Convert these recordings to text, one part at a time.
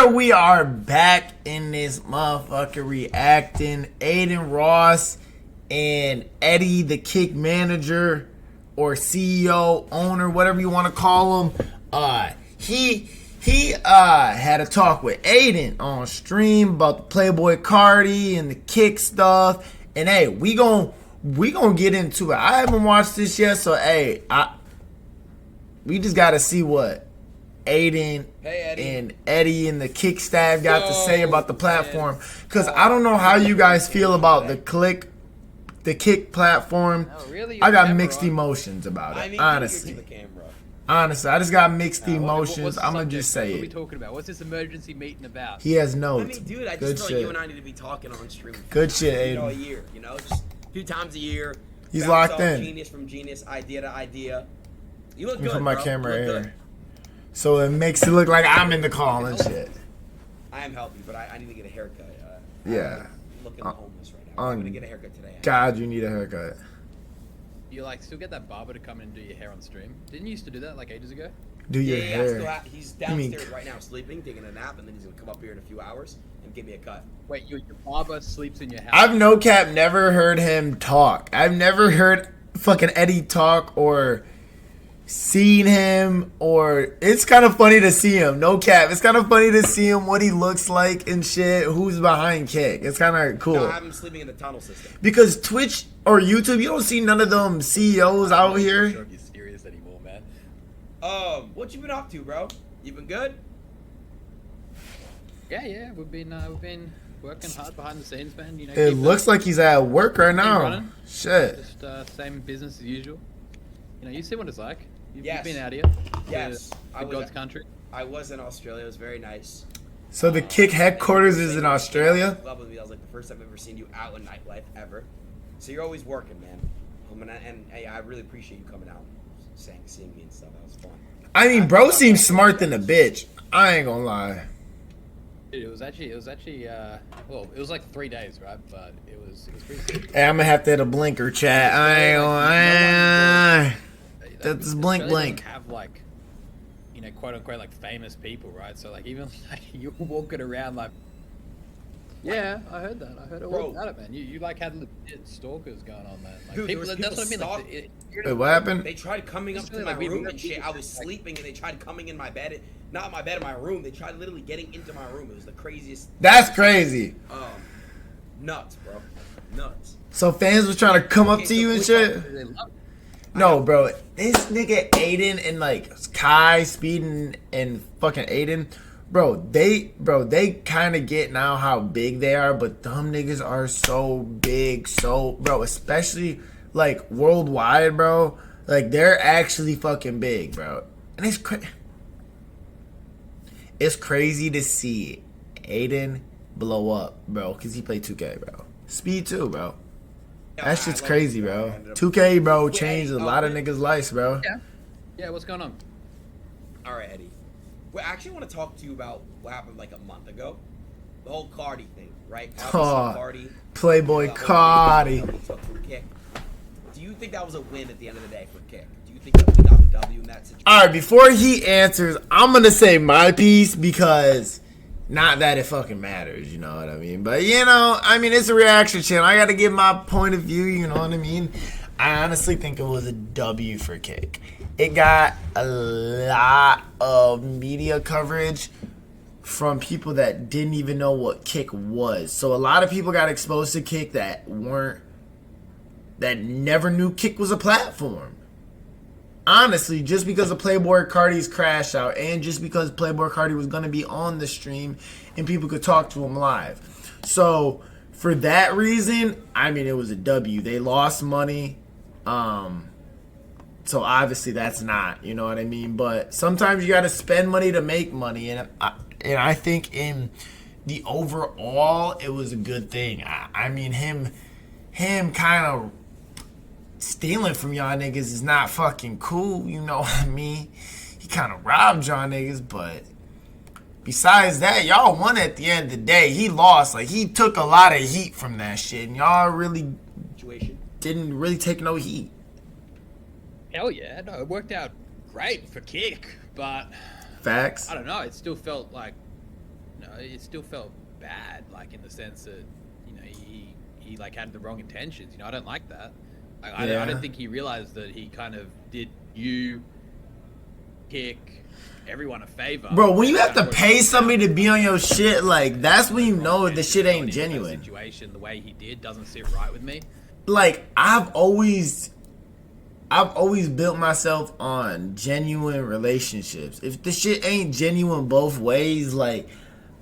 Alright, we are back in this motherfucker reacting. Adin Ross and Eddie, the Kick manager or CEO, owner, whatever you want to call him. He had a talk with Adin on stream about the PlayBoi Carti and the Kick stuff. And hey, we gon' get into it. I haven't watched this yet, so hey, we just gotta see what Adin and Eddie and the Kick staff got to say about the platform, because I don't know how you guys feel about the Kick platform. I got mixed emotions about it, honestly. Honestly, I just got mixed emotions. I'm gonna just say it. What are we talking about? What's this emergency meeting about? He has notes. I mean, dude, I just feel like you and I need to be talking on stream. Good shit, Adin. A year, just a few times a year. He's locked in. Genius from genius, idea to idea. You look Let me good, put my bro. camera here, so it makes it look like I'm in the call and shit. I am healthy, but I need to get a haircut. Yeah. I'm looking homeless right now. I'm gonna get a haircut today. God, you need a haircut. You still get that barber to come in and do your hair on stream? Didn't you used to do that like ages ago? Do your hair. He's downstairs right now sleeping, taking a nap, and then he's gonna come up here in a few hours and give me a cut. Wait, your barber sleeps in your house? I've no cap never heard him talk. I've never heard fucking Eddie talk or seen him, or it's kind of funny to see him. No cap. It's kind of funny to see him, what he looks like and shit, who's behind Kick. It's kind of cool. No, I have him sleeping in the tunnel system. Because Twitch or YouTube, you don't see none of them CEOs out here. I'm not sure if you're serious anymore, man. What you been up to, bro? You been good? Yeah, we've been working hard behind the scenes, man. It looks like he's at work right now. Shit. Just same business as usual. You see what it's like. You've been out here. Yes. God's country. I was in Australia. It was very nice. So the Kick headquarters is in Australia? That was like the first time I've ever seen you out in nightlife ever. So you're always working, man. And I really appreciate you coming out and seeing me and stuff. That was fun. I mean, bro seems smart than a bitch. I ain't gonna lie. Dude, it was actually well, it was like 3 days, right? But it was pretty sick. Hey, I'm gonna have to hit a blinker, chat. I ain't gonna. That's blink. Have quote unquote famous people, right? So even you're walking around yeah, I heard that. I heard all about it, man. You had legit stalkers going on, man. Dude, people, that's what I mean. Wait, what happened? They tried coming up to my room and shit. I was sleeping and they tried coming in my bed. Not my bed, in my room. They tried literally getting into my room. It was the craziest. That's crazy. Nuts, bro. Nuts. So fans was trying to come up to you and shit? No, bro. This nigga Adin and Kai, Speed, and fucking Adin, bro, they kind of get now how big they are, but them niggas are so big, bro, especially worldwide, bro. They're actually fucking big, bro. And it's crazy to see Adin blow up, bro, because he played 2K, bro. Speed too, bro. That shit's crazy, bro. 2K, bro, changed a lot of niggas' lives, bro. Yeah, what's going on? All right, Eddie. I actually want to talk to you about what happened a month ago. The whole Carti thing, right? Carti. PlayBoi Carti. Do you think that was a win at the end of the day for Kick? Do you think that we got the W in that situation? All right, before he answers, I'm going to say my piece because not that it fucking matters, you know what I mean? But, it's a reaction channel. I got to give my point of view, you know what I mean? I honestly think it was a W for Kick. It got a lot of media coverage from people that didn't even know what Kick was. So a lot of people got exposed to Kick that never knew Kick was a platform. Honestly, just because of PlayBoi Carti's crash out and just because PlayBoi Carti was going to be on the stream and people could talk to him live. So for that reason, it was a W. They lost money. So obviously that's not, you know what I mean? But sometimes you got to spend money to make money. And I think in the overall, it was a good thing. Him kind of stealing from y'all niggas is not fucking cool, you know what I mean? He kind of robbed y'all niggas, but besides that, y'all won at the end of the day. He lost. He took a lot of heat from that shit, and y'all really didn't really take no heat. Hell yeah, no, it worked out great for Kick, but facts. I don't know. It still felt know, it still felt bad, like in the sense that, you know, he like had the wrong intentions. You know, I don't like that. I don't think he realized that he kind of did you, Kick, everyone a favor. Bro, when you have to pay somebody to be on your shit, like, that's when you know the shit ain't genuine. Situation, the way he did doesn't sit right with me. Like, I've always built myself on genuine relationships. If the shit ain't genuine both ways, like,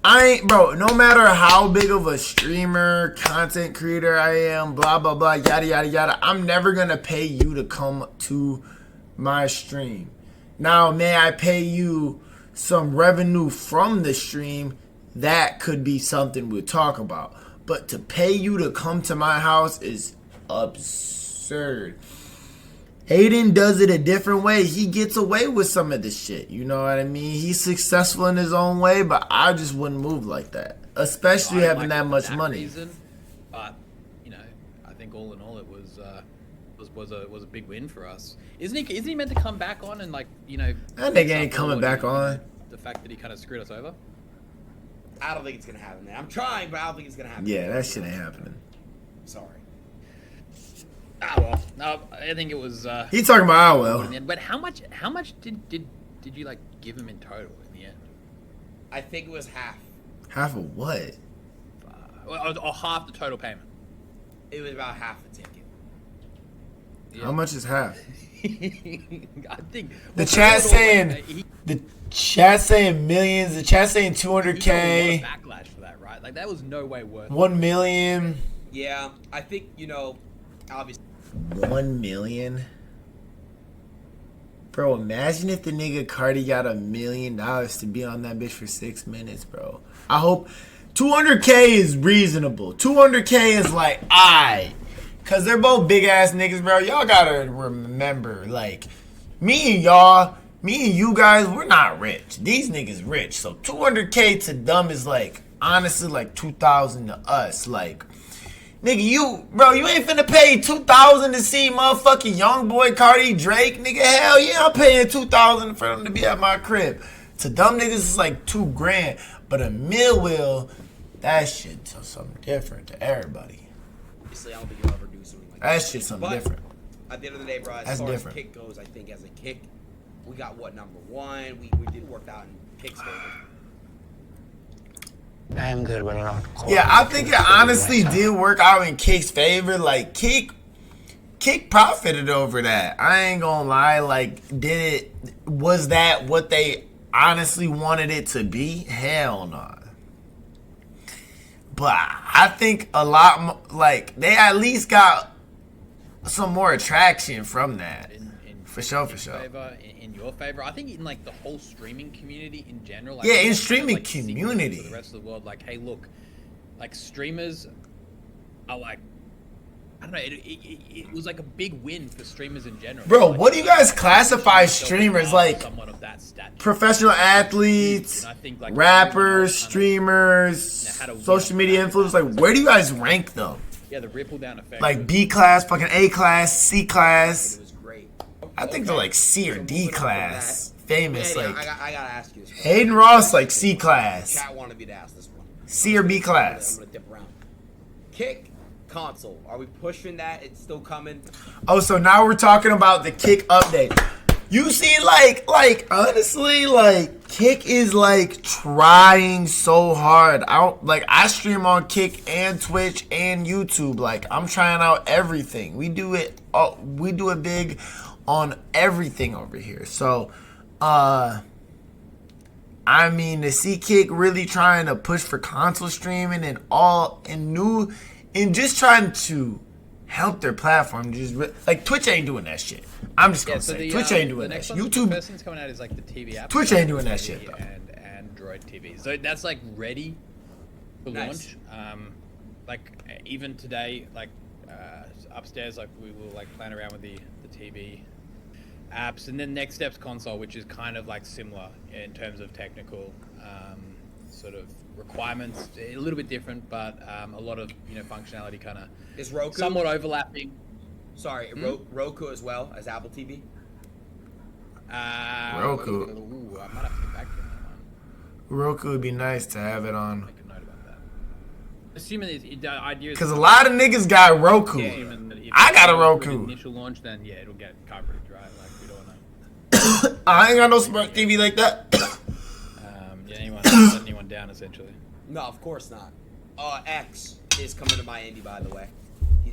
no matter how big of a streamer, content creator I am, blah, blah, blah, yada, yada, yada, I'm never gonna pay you to come to my stream. Now, may I pay you some revenue from the stream? That could be something we'll talk about. But to pay you to come to my house is absurd. Adin does it a different way. He gets away with some of this shit. You know what I mean? He's successful in his own way, but I just wouldn't move like that. Especially having that much money. Reason, but, you know, I think all in all it was a big win for us. Isn't he meant to come back on and, like, you know, that nigga ain't coming back on. The fact that he kind of screwed us over? I don't think it's gonna happen, man. I'm trying, but I don't think it's gonna happen. Yeah, that shit ain't happening. Sorry. Ah, well, no, I think it was. He talking about well. But how much did you like give him in total in the end? I think it was half. Half of what? Or half the total payment. It was about half the ticket. Yeah. How much is half? I think the chat saying the chat saying millions. The chat saying 200K. Backlash for that, right? Like that was no way worth. 1 million. Yeah, I think obviously. 1 million. Bro, imagine if the nigga Carti got $1 million to be on that bitch for 6 minutes, bro. I hope 200K is reasonable. 200K is like, cause they're both big ass niggas, bro. Y'all gotta remember, like, me and you guys, we're not rich. These niggas rich. So 200K to them is like, honestly, like 2,000 to us. Like, nigga, you ain't finna pay 2,000 to see motherfucking young boy Carti Drake, nigga. Hell yeah, I'm paying 2,000 for them to be at my crib. To dumb niggas, it's like $2,000, but a mill that shit's something different to everybody. Obviously, I don't think you'll ever do something like that. That shit's something different. At the end of the day, bro, as far as Kick goes, I think as a Kick, we got number one. We did work out in Kick's favor. I am good when I'm cold. Yeah, I think it honestly did work out in Kick's favor. Like, Kick profited over that. I ain't gonna lie. Like, was that what they honestly wanted it to be? Hell no. But I think a lot, like, they at least got some more attraction from that. For sure. In your favor, I think in like the whole streaming community in general. Like, yeah, in streaming community. For the rest of the world, like, hey, look, like streamers are like, I don't know. It was like a big win for streamers in general. Bro, like, what do you guys classify streamers like? Someone of that stature. Professional athletes, I think, like, rappers, streamers, social media influencers. Like, where do you guys rank them? Yeah, the ripple down effect. Like B class, fucking A class, C class. It was great. I think they're like C or D class. Famous, Yeah, like. I gotta ask you this one. Adin Ross, like C class. Chat wanted me to ask this one. C or B class. I'm gonna dip around. Kick console. Are we pushing that? It's still coming. Oh, so now we're talking about the Kick update. You see, like honestly, like Kick is like trying so hard. I stream on Kick and Twitch and YouTube. Like, I'm trying out everything. We do it big on everything over here. So, I mean, to see Kick really trying to push for console streaming and just trying to help their platform. Just like Twitch ain't doing that shit. I'm just gonna say Twitch ain't doing that shit. YouTube. The first thing's coming out is like the TV app. Twitch ain't doing that shit though. And Android TV. So that's like ready for launch. Like even today, like upstairs, like we will like plan around with the TV apps, and then next step's console, which is kind of like similar in terms of technical sort of requirements, a little bit different, but a lot of functionality kind of is Roku somewhat overlapping. Sorry, Roku as well as Apple TV. Roku. Ooh, I might have to get back to that one. Roku would be nice to have it on. Make a note about that. Assuming the idea is Because a lot of niggas got Roku. I got a Roku. Initial launch, then yeah, it'll get carpeted dry. Like we don't know. I ain't got no smart TV like that. Yeah, anyone down essentially. No, of course not. X is coming to Miami, by the way.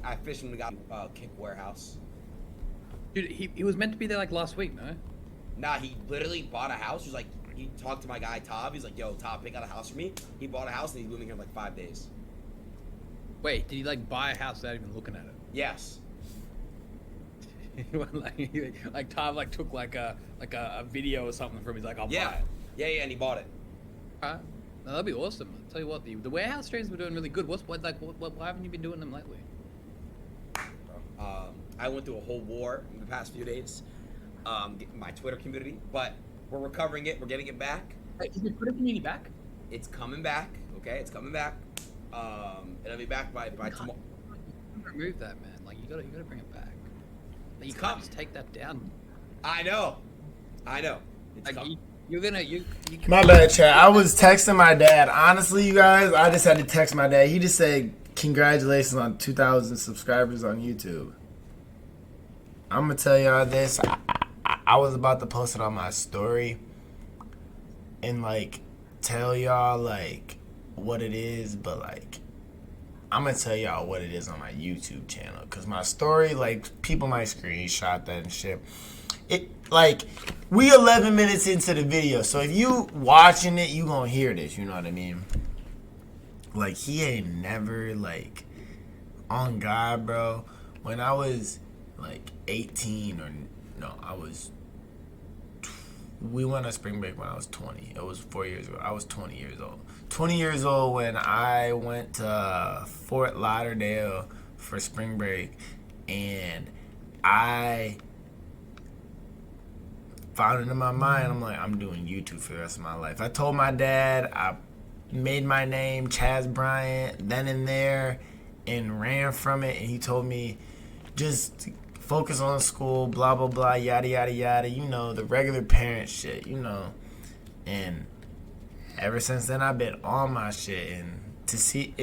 I officially got Kick Warehouse. Dude, he was meant to be there like last week, no? Nah, he literally bought a house. He talked to my guy Tav. He's like, "Yo, Tav, pick out a house for me." He bought a house and he's moving here in like 5 days. Wait, did he like buy a house without even looking at it? Yes. like Tav like took like a video or something from him. He's like, I'll buy it. Yeah, and he bought it. Alright. No, that'd be awesome. I'll tell you what, the warehouse streams were doing really good. Why haven't you been doing them lately? I went through a whole war in the past few days. My Twitter community, but we're recovering it. We're getting it back. Wait, is your Twitter community back? It's coming back. Okay, it's coming back. It'll be back by tomorrow. Remove that, man. Like you gotta bring it back. Like, you It's can't coming. just take that down. I know. It's Like coming. you're gonna you. My bad, chat. I was texting my dad. Honestly, you guys, I just had to text my dad. He just said, congratulations on 2,000 subscribers on YouTube. I'm going to tell y'all this. I was about to post it on my story and, like, tell y'all, like, what it is. But, like, I'm going to tell y'all what it is on my YouTube channel. Because my story, like, people might screenshot that and shit. Like, we 11 minutes into the video, so if you watching it, you gonna hear this, you know what I mean? Like, he ain't never, like, on God, bro. When I was, like, 18 or, no, we went on spring break when I was 20. It was 4 years ago. I was 20 years old. 20 years old when I went to Fort Lauderdale for spring break, and I found it in my mind. I'm like, I'm doing YouTube for the rest of my life. I told my dad I made my name Chaz Bryant then and there and ran from it, and he told me just focus on school, blah blah blah, yada yada yada, you know, the regular parent shit, you know. And ever since then I've been on my shit, and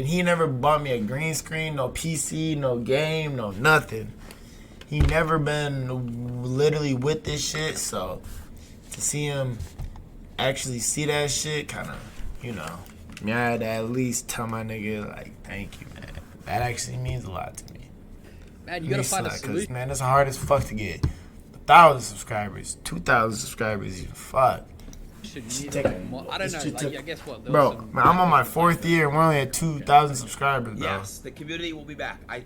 he never bought me a green screen, no PC, no game, no nothing. He never been literally with this shit, so to see him actually see that shit, kind of, you know, I had to at least tell my nigga, like, thank you, man. That actually means a lot to me. Man, you gotta find a solution. Man, it's hard as fuck to get 1,000 subscribers, 2,000 subscribers, fuck. I don't know, like, I guess what? Bro, man, I'm on my 4th year and we're only at 2,000 subscribers, bro. Yes, the community will be back. I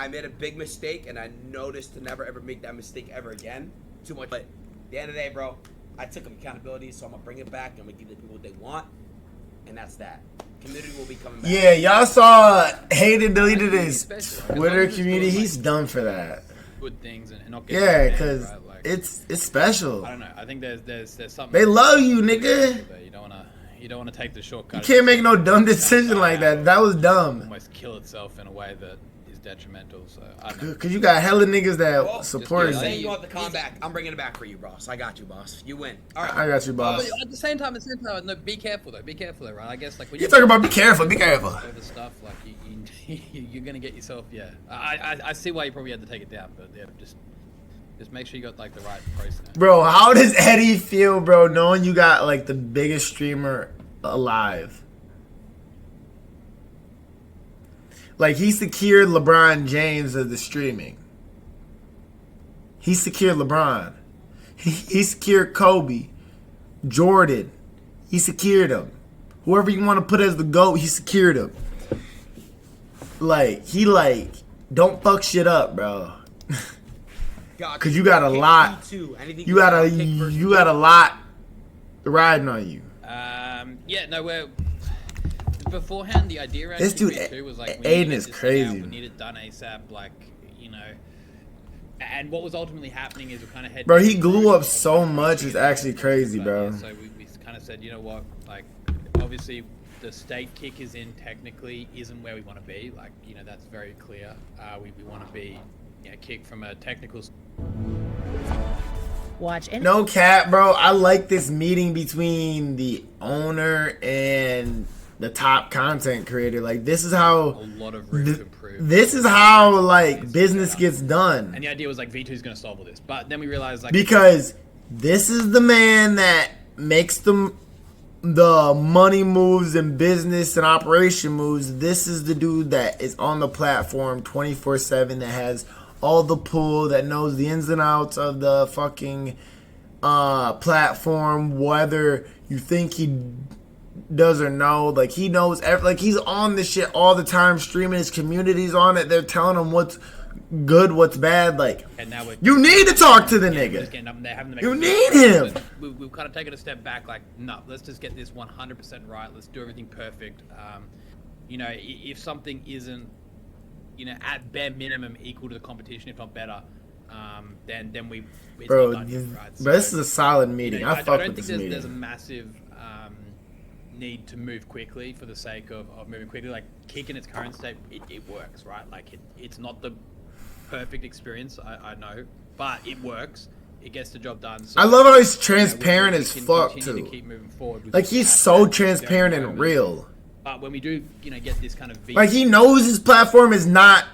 made a big mistake, and I noticed to never ever make that mistake ever again. Too much. But at the end of the day, bro, I took accountability, so I'm gonna bring it back. I'm gonna give the people what they want, and that's that. Community will be coming back. Yeah, y'all saw Hayden deleted his Twitter community. He's done for that. Good things and not getting Yeah, because it's special. I don't know. I think there's something. They love you, nigga. You don't wanna take the shortcut. You can't make no dumb decision like that. That was dumb. Almost kill itself in a way that is detrimental. So I don't know. Cause you got hella niggas that support Say you. you want the comeback. I'm bringing it back for you, boss. I got you, boss. You win. All right. I got you, boss. But at the same time, no, be careful though. Be careful though, right? I guess like when You talking about be careful, be careful. all the stuff like you're gonna get yourself. Yeah, I see why you probably had to take it down, but yeah, just make sure you got like the right process. Bro, how does Eddie feel, bro, knowing you got like the biggest streamer alive? Like, he secured LeBron James of the streaming. He secured LeBron. He secured Kobe. Jordan. He secured him. Whoever you want to put as the GOAT, he secured him. Like, don't fuck shit up, bro. Cause you got a lot. You got a lot riding on you. Yeah, no, we're beforehand. The idea around This dude, too was like, Adin is crazy. We need it done ASAP, like, you know. And what was ultimately happening is we kind of had. Bro, he grew up so much. It's actually crazy, bro. So we kind of said, you know what, like, obviously the state kick is in technically isn't where we want to be. Like, you know, that's very clear. We want to be, you know, kick from a technical. watch any. No cap, bro. I like this meeting between the owner and the top content creator. Like, this is A how lot of room to improve. this is how like business gets done. And the idea was like V2's going to solve all this, but then we realized like Because this is the man that makes the money moves and business and operation moves. This is the dude that is on the platform 24/7, that has all the pull, that knows the ins and outs of the fucking platform, whether you think he does or no. Like, he knows like, he's on this shit all the time, streaming. His community's on it. They're telling him what's good, what's bad. Like, and now you need to talk to the nigga. just getting up and they're having to make You a need decision. him. We've kind of taken a step back, like, no, let's just get this 100% right. Let's do everything perfect. You know, if something isn't, you know, at bare minimum equal to the competition, if not better, then we. It's Bro, not done yet, right? bro, this is a solid You meeting. know, I fuck don't with think this there's a meeting. massive need to move quickly for the sake of moving quickly. Like, Kick in its current state, it works, right? Like, it's not the perfect experience, I know, but it works. It gets the job done. So, I love how he's you know, transparent we as can fuck continue too. to keep moving forward with Like, this he's kind of so at transparent the and moment. real. But when we do, you know, get this kind of Like, he knows his platform is not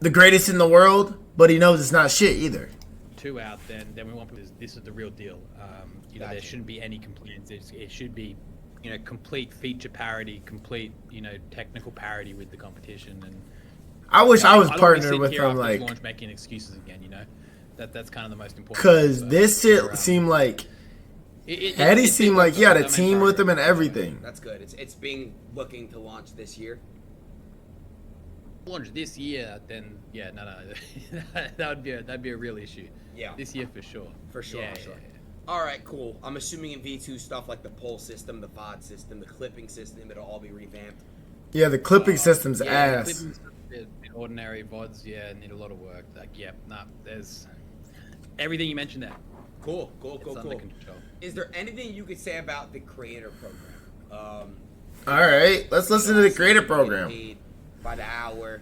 the greatest in the world, but he knows it's not shit either. two out, then we want this is the real deal. You know, there shouldn't be any complaints. It should be, you know, complete feature parity, complete, you know, technical parity with the competition. And I wish I was don't wanna be partnered sitting with here him, after like, launch making excuses again. You know, that's kind of the most important. because thing. this shit seemed like Eddie seemed like he had a team with him and everything. That's good. It's being looking to launch this year. Launch this year, then yeah, no, that'd be a real issue. Yeah. This year for sure. For sure, Yeah, for sure. yeah. All right, cool. I'm assuming in V2 stuff like the poll system, the VOD system, the clipping system, it'll all be revamped. Yeah, the clipping system's Yeah, ass. the clipping stuff, the ordinary VODs, yeah, need a lot of work. Like, yeah, nah, there's everything you mentioned there. Cool. It's under control. Is there anything you could say about the creator program? All right, let's listen to the creator program. Paid by the hour.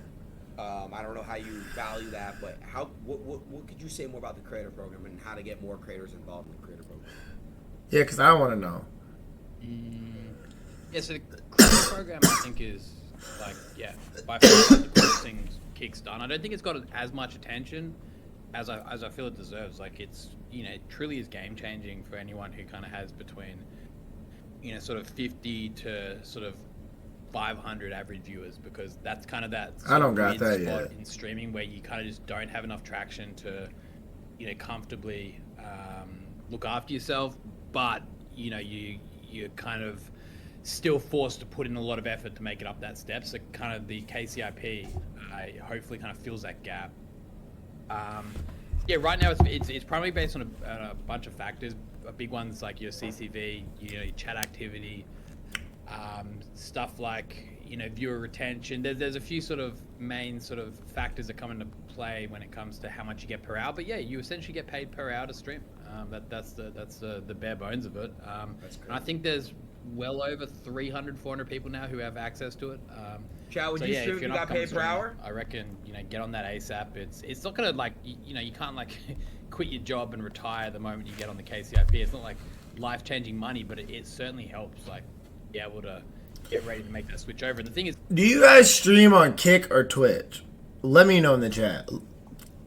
I don't know how you value that, but what could you say more about the creator program and how to get more creators involved in the creator program? Yeah, because I want to know. Yeah, so the creator program I think is like, yeah, by far the coolest thing Kick's done. I don't think it's got as much attention as I feel it deserves. Like, it's, you know, it truly is game changing for anyone who kind of has between, you know, sort of 50 to sort of 500 average viewers, because that's kind of that I don't got weird that spot yet. in streaming where you kind of just don't have enough traction to, you know, comfortably look after yourself, but you know, you're kind of still forced to put in a lot of effort to make it up that step. So kind of the KCIP hopefully kind of fills that gap. Yeah, right now it's primarily based on a bunch of factors. Big ones like your CCV, you know, your chat activity, stuff like, you know, viewer retention. There's a few sort of main sort of factors that come into play when it comes to how much you get per hour. But yeah, you essentially get paid per hour to stream. That's the bare bones of it. That's great. And I think there's well over 300, 400 people now who have access to it. Chad, would So you yeah, stream if if you're you not got paid per comfortable, hour? I reckon, you know, get on that ASAP. It's not gonna, like, you know, you can't like quit your job and retire the moment you get on the KCIP. It's not like life-changing money, but it certainly helps, like, be able to get ready to make that switch over. And the thing is, Do you guys stream on Kick or Twitch? Let me know in the chat.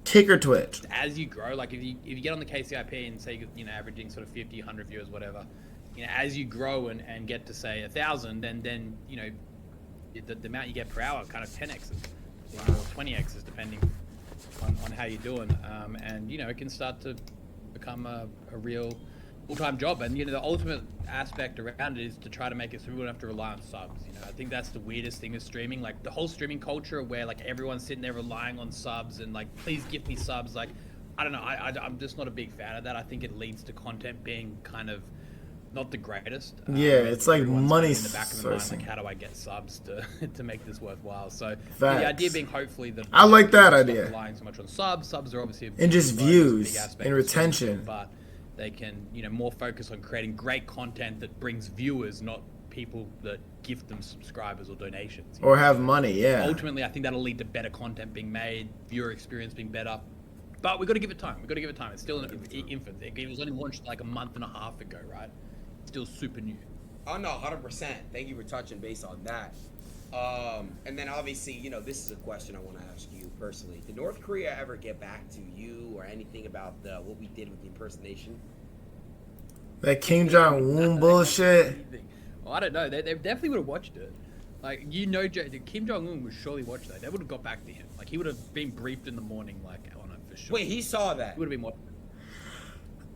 Kick or Twitch? as you grow, like if you get on the KCIP and say, you know, averaging sort of 50, 100 viewers, whatever, you know, as you grow and get to say 1,000, then you know, the amount you get per hour kind of 10x's, you know, or 20x's depending on how you're doing, and you know, it can start to become a real full-time job. And you know, the ultimate aspect around it is to try to make it so we don't have to rely on subs. You know, I think that's the weirdest thing with streaming, like the whole streaming culture where like everyone's sitting there relying on subs and like, please give me subs. Like, I don't know, I'm just not a big fan of that. I think it leads to content being kind of not the greatest. Yeah, it's like Everyone's money kind of in the back of the mind, sourcing. like, how do I get subs to make this worthwhile? So Facts. the idea being hopefully that I like that people stop idea. relying so much on subs. Subs are obviously a And big just bonus, views big aspect and of streaming, retention. but they can, you know, more focus on creating great content that brings viewers, not people that gift them subscribers or donations. You Or know? have money, yeah. Ultimately, I think that'll lead to better content being made, viewer experience being better, But we got to give it time. We got to give it time. It's still an infant. It was only launched like a month and a half ago, right? Still super new. Oh no, 100%. Thank you for touching base on that. And then obviously, you know, this is a question I want to ask you personally. Did North Korea ever get back to you or anything about what we did with the impersonation? That Kim Jong-un bullshit. Well, I don't know. They definitely would have watched it. Like, you know, Kim Jong-un would surely watch that. They would have got back to him. Like, he would have been briefed in the morning, like, on it for sure. Wait, he saw that? He would have been watching.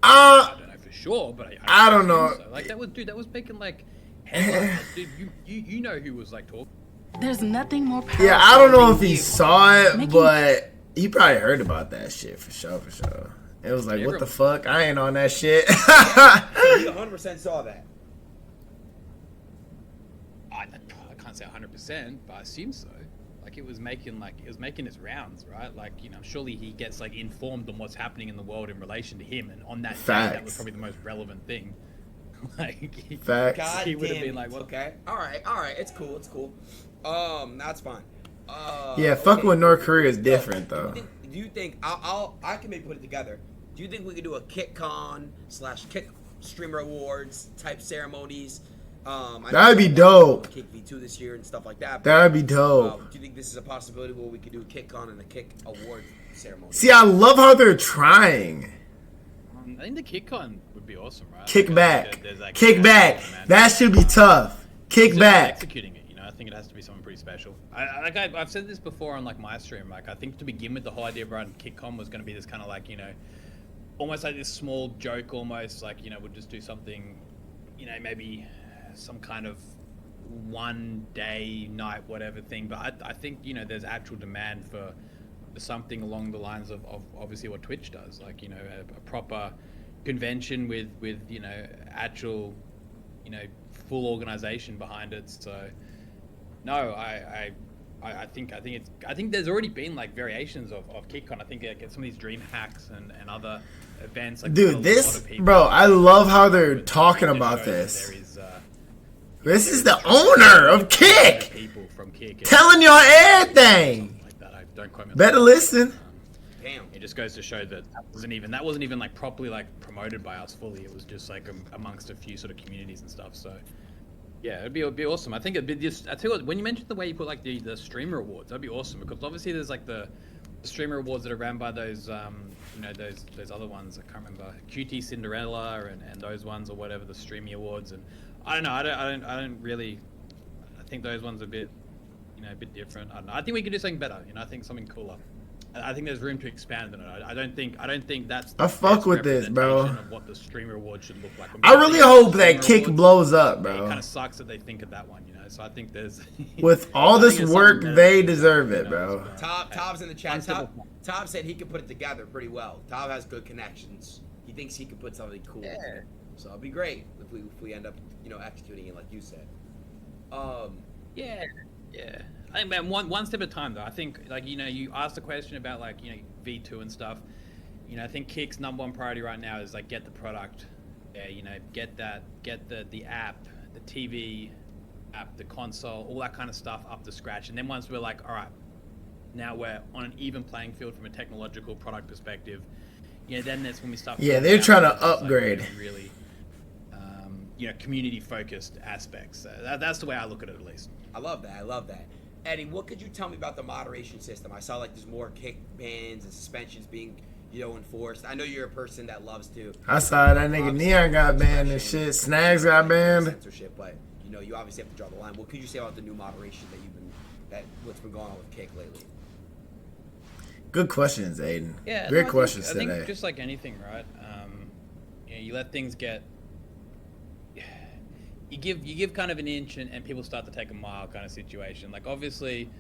I don't know for sure, but I don't know. So. Like, that was making, like, headlines. Like, dude, you know who was, like, talking. There's nothing more powerful. Yeah, I don't know if he saw it, but he probably heard about that shit for sure, for sure. It was like, what the fuck? I ain't on that shit. So he 100% saw that. I can't say 100%, but I assume so. Like, it was making its rounds, right? Like, you know, surely he gets like informed on what's happening in the world in relation to him, and on that day, that was probably the most relevant thing. Like, Facts. He would have been like, well, okay, all right, it's cool. That's fine. Yeah, fucking with North Korea is different though. Do you think I can maybe put it together? Do you think we could do a KickCon / Kick Streamer Awards type ceremonies? That'd be dope. Kick V2 this year and stuff like that. That'd be dope. Do you think this is a possibility where we could do a KickCon and a Kick Award ceremony? See, I love how they're trying. I think the KickCon would be awesome, right? Kick back. Like, Kick back. That should be tough. Kick back. Executing it, you know, I think it has to be something pretty special. I've said this before on like my stream. Like, I think to begin with, the whole idea around KickCon was going to be this kind of like, you know, almost like this small joke, almost like, you know, we'll just do something, you know, maybe some kind of one day, night, whatever thing. But I think, you know, there's actual demand for something along the lines of obviously what Twitch does, like, you know, a proper convention with you know, actual, you know, full organization behind it. So no, I think there's already been like variations of KickCon. I think like some of these dream hacks and other events, like, dude, this, bro, I love how they're talking about this. This is the owner of Kick, people from Kick telling y'all everything. Like that. I don't quote me on Better that. listen. Damn. It just goes to show that that wasn't even like properly like promoted by us fully. It was just like amongst a few sort of communities and stuff. So yeah, it'd be awesome. I think it'd be just. I tell you what, when you mentioned the way you put like the streamer awards, that'd be awesome, because obviously there's like the streamer awards that are ran by those you know, those other ones. I can't remember, QT Cinderella and those ones, or whatever, the Streamy Awards. And I don't know. I don't really. I think those ones are a bit, you know, a bit different. I don't know. I think we could do something better. You know, I think something cooler. I think there's room to expand on it. I don't think that's. I fuck with this, bro. Of what the streamer award should look like. I really hope that Kick blows up, bro. It kind of sucks that they think of that one, you know. So I think there's. With all this work, they deserve it, bro. Tob's in the chat. Tob said he could put it together pretty well. Tob has good connections. He thinks he could put something cool. Yeah. So it'll be great if we end up, you know, executing it like you said. Yeah. I think, man, one step at a time, though. I think, like, you know, you asked the question about, like, you know, V2 and stuff. You know, I think Kick's #1 priority right now is, like, get the product. Yeah, you know, get the app, the TV app, the console, all that kind of stuff up to scratch. And then once we're like, all right, now we're on an even playing field from a technological product perspective, you know, then that's when we start. Yeah, they're trying to upgrade. Like, really, you know, community-focused aspects. That's the way I look at it, at least. I love that. Eddie, what could you tell me about the moderation system? I saw like there's more kick bans and suspensions being, you know, enforced. I know you're a person that loves to. I saw that nigga Neon got banned and shit. Snags got banned. Censorship, but you know, you obviously have to draw the line. What could you say about the new moderation what's been going on with Kick lately? Good questions, Adin. Yeah, great questions today. I think just like anything, right? You know, you let things get. You give kind of an inch and people start to take a mile kind of situation. Like, obviously,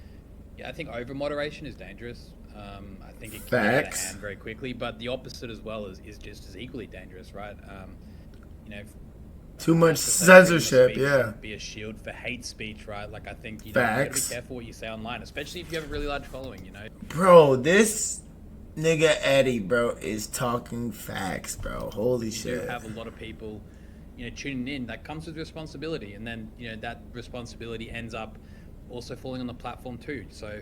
yeah, I think over moderation is dangerous. I think it can get out of hand very quickly, but the opposite as well is just as equally dangerous, right? You know, too much censorship, yeah. Be a shield for hate speech, right? Like, I think you gotta be careful what you say online, especially if you have a really large following, you know. Bro, this nigga Eddie, bro, is talking facts, bro. Holy shit. You have a lot of people, you know, tuning in. That comes with responsibility, and then, you know, that responsibility ends up also falling on the platform too. So,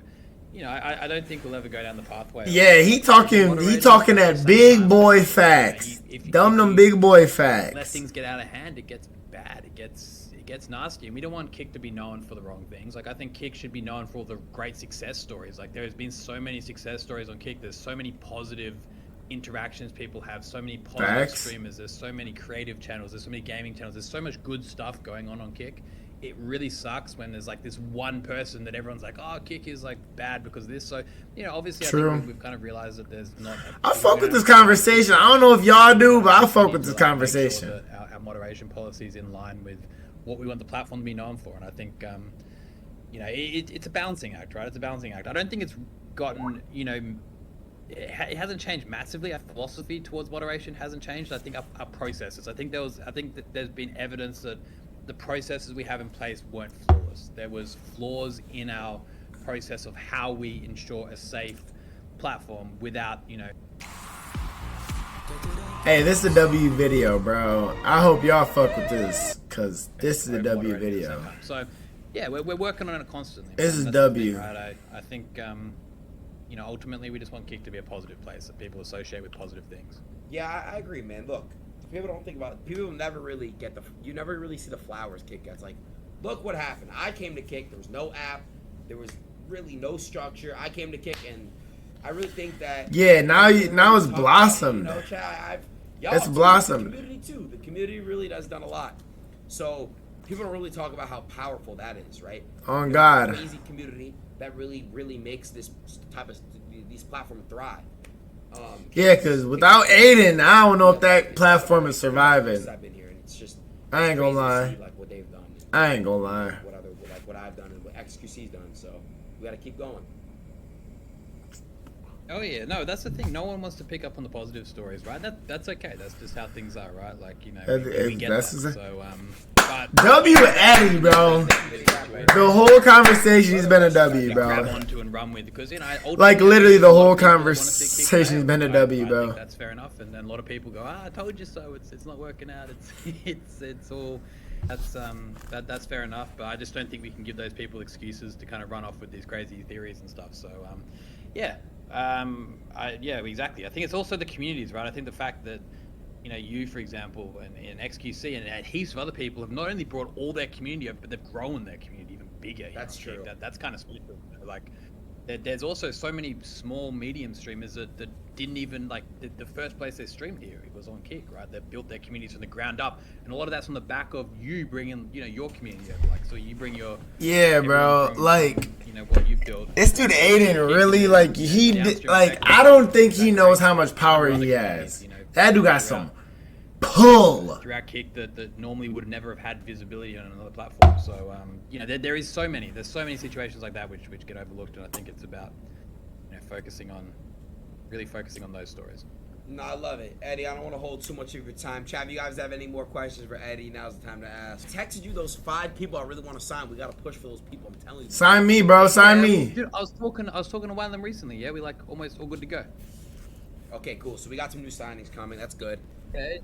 you know, I don't think we'll ever go down the pathway. Yeah, he talking that big boy facts. Dumb them big boy facts. Let things get out of hand, it gets bad. It gets nasty, and we don't want Kick to be known for the wrong things. Like, I think Kick should be known for all the great success stories. Like, there's been so many success stories on Kick. There's so many positive interactions people have, so many positive streamers. There's so many creative channels. There's so many gaming channels. There's so much good stuff going on Kick. It really sucks when there's like this one person that everyone's like, oh, Kick is like bad because of this. So, you know, obviously, I think we've kind of realized that there's not. I fuck with this conversation. I don't know if y'all do, but I fuck with this conversation. Sure that our moderation policy is in line with what we want the platform to be known for, and I think, you know, it's a balancing act, right? It's a balancing act. I don't think it's gotten, you know, it hasn't changed massively. Our philosophy towards moderation hasn't changed. I think our processes. I think that there's been evidence that the processes we have in place weren't flawless. There was flaws in our process of how we ensure a safe platform without, you know. Hey, this is a W video, bro. I hope y'all fuck with this, cause this is a W video. So, yeah, we're working on it constantly. This is W. Thing, right? I think, you know, ultimately we just want Kick to be a positive place that people associate with positive things. Yeah, I agree, man. Look, people don't think about it. People never really get you never really see the flowers Kick gets. Like, look what happened. I came to Kick. There was no app. There was really no structure. I came to Kick, and I really think that. Yeah, now it's blossomed. You know, Chad, it's blossomed. The community too. The community really has done a lot. So people don't really talk about how powerful that is, right? Oh God. It's an amazing community that really makes this type of these platforms thrive. Yeah, because without Adin, I don't know if that platform is surviving. I've been here, and it's just I ain't gonna lie. See, like what they've done. I ain't gonna lie. What I've done and what XQC's done. So we gotta keep going. Oh yeah, no, that's the thing. No one wants to pick up on the positive stories, right? That's okay. That's just how things are, right? Like, you know, we get that. So, but W Addy, bro. The whole conversation's been a W, bro. Grab onto and run with, because, you know, like literally the whole conversation's been a W, bro. I think that's fair enough, and then a lot of people go, I told you so. It's not working out. It's all. That's fair enough, but I just don't think we can give those people excuses to kind of run off with these crazy theories and stuff. So, yeah. Yeah, exactly. I think it's also the communities, right? I think the fact that, you know, you, for example, and XQC and heaps of other people have not only brought all their community up, but they've grown their community even bigger. That's true. That's kind of special. Like, there's also so many small, medium streamers that didn't even, like, the first place they streamed here, it was on Kick, right? They built their communities from the ground up, and a lot of that's on the back of you bringing, you know, your community over. Like, so you bring your bro, from, like, you know, what you built. This dude Adin really, like, he did, like, I don't think he knows how much power he has. You know, that dude got some pull throughout Kick that normally would never have had visibility on another platform. So, you know, there's so many situations like that which get overlooked, and I think it's about, you know, really focusing on those stories. No, I love it. Eddie, I don't want to hold too much of your time. Chav, you guys have any more questions for Eddie? Now's the time to ask. I texted you those 5 people I really want to sign. We got to push for those people. I'm telling you. Sign me, bro. Sign me. Dude, I was talking to one of them recently. Yeah, we like almost all good to go. Okay, cool. So we got some new signings coming. That's good. Okay.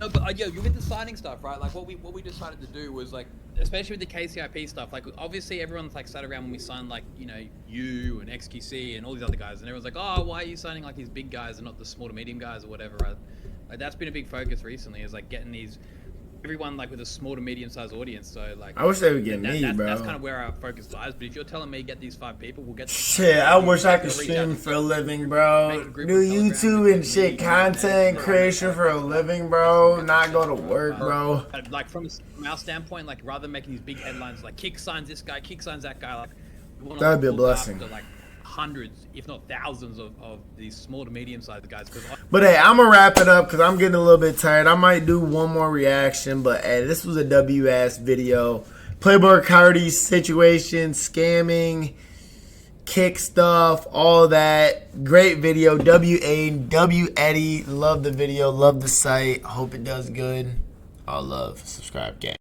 No, but you with the signing stuff, right? Like what we decided to do was, like, especially with the KCIP stuff, like obviously everyone's like sat around when we signed, like, you know, you and XQC and all these other guys, and everyone's like, oh, why are you signing like these big guys and not the small to medium guys or whatever, right? Like, that's been a big focus recently, is like getting everyone like with a small to medium sized audience. So, like, I wish they would get me, bro. That's kind of where our focus lies. But if you're telling me get these 5 people, we'll get them. Shit, I wish I could stream for a living, bro. Do YouTube and shit, content creation for a living, bro. Not go to work, bro. Like from our standpoint, like, rather than making these big headlines like Kick signs this guy, Kick signs that guy, like, we want to that'd be a blessing. After, like, hundreds, if not thousands, of these small to medium sized guys. But hey, I'm gonna wrap it up because I'm getting a little bit tired. I might do one more reaction, but hey, this was a W-ass video. PlayBoi Carti situation, scamming, Kick stuff, all that. Great video. W Eddie. Love the video. Love the site. Hope it does good. All love. Subscribe, gang.